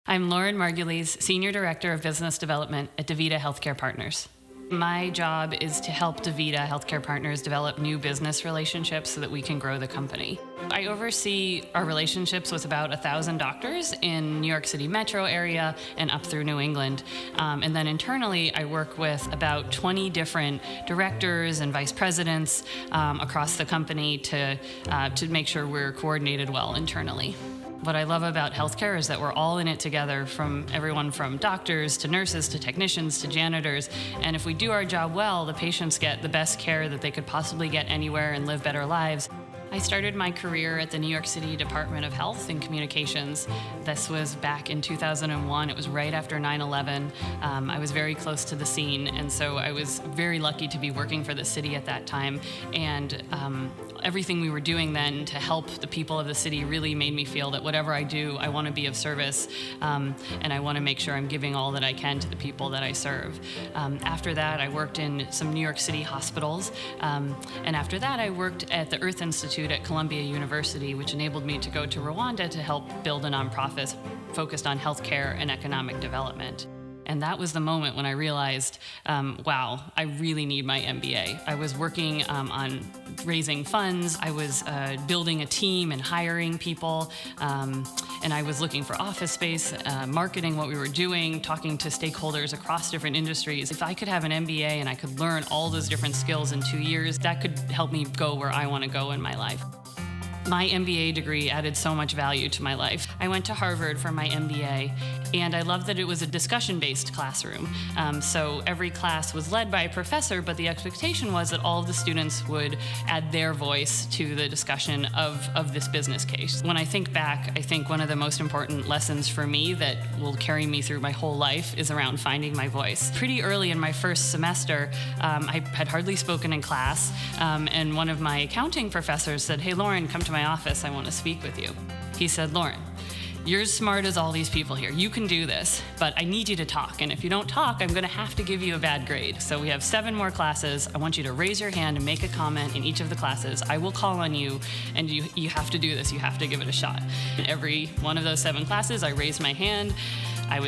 I'm Lauren Margulies, Senior Director of Business Development at DaVita Healthcare Partners. My job is to help DaVita Healthcare Partners develop new business relationships so that we can grow the company. I oversee our relationships with about 1,000 doctors in New York City metro area and up through New England. And then internally, I work with about 20 different directors and vice presidents across the company to make sure we're coordinated well internally. What I love about healthcare is that we're all in it together, from everyone from doctors to nurses to technicians to janitors. And if we do our job well, the patients get the best care that they could possibly get anywhere and live better lives. I started my career at the New York City Department of Health and Communications. This was back in 2001. It was right after 9/11. I was very close to the scene, and so I was very lucky to be working for the city at that time. And everything we were doing then to help the people of the city really made me feel that whatever I do, I want to be of service, and I want to make sure I'm giving all that I can to the people that I serve. After that, I worked in some New York City hospitals, and after that, I worked at the Earth Institute at Columbia University, which enabled me to go to Rwanda to help build a nonprofit focused on healthcare and economic development. And that was the moment when I realized, wow, I really need my MBA. I was working on raising funds, I was building a team and hiring people, and I was looking for office space, marketing what we were doing, talking to stakeholders across different industries. If I could have an MBA and I could learn all those different skills in 2 years, that could help me go where I want to go in my life. My MBA degree added so much value to my life. I went to Harvard for my MBA, and I loved that it was a discussion-based classroom. So every class was led by a professor, but the expectation was that all of the students would add their voice to the discussion of this business case. When I think back, I think one of the most important lessons for me that will carry me through my whole life is around finding my voice. Pretty early in my first semester, I had hardly spoken in class, and one of my accounting professors said, "Hey, Lauren, come to my office, I want to speak with you." He said, "Lauren, you're as smart as all these people here. You can do this, but I need you to talk. And if you don't talk, I'm going to have to give you a bad grade. So we have 7 more classes. I want you to raise your hand and make a comment in each of the classes. I will call on you, and you have to do this. You have to give it a shot." In every one of those 7 classes, I raised my hand.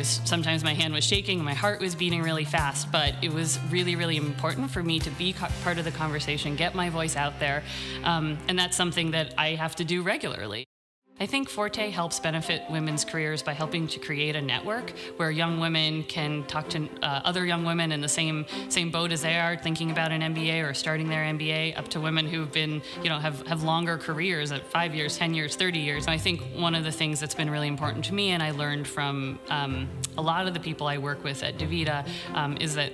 Sometimes my hand was shaking, and my heart was beating really fast, but it was really, really important for me to be part of the conversation, get my voice out there, and that's something that I have to do regularly. I think Forte helps benefit women's careers by helping to create a network where young women can talk to other young women in the same boat as they are, thinking about an MBA or starting their MBA, up to women who've been, have longer careers at 5 years, 10 years, 30 years. I think one of the things that's been really important to me, and I learned from a lot of the people I work with at DaVita, is that,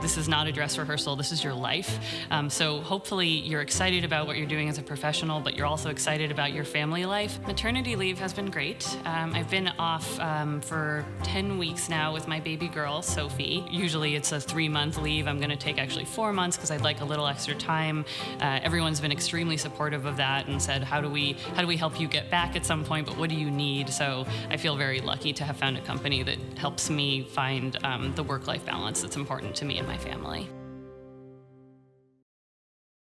this is not a dress rehearsal, this is your life. So hopefully you're excited about what you're doing as a professional, but you're also excited about your family life. Maternity leave has been great. I've been off for 10 weeks now with my baby girl, Sophie. Usually it's a 3-month leave. I'm going to take actually 4 months because I'd like a little extra time. Everyone's been extremely supportive of that and said, how do we help you get back at some point, but what do you need? So I feel very lucky to have found a company that helps me find the work-life balance that's important to me and my family.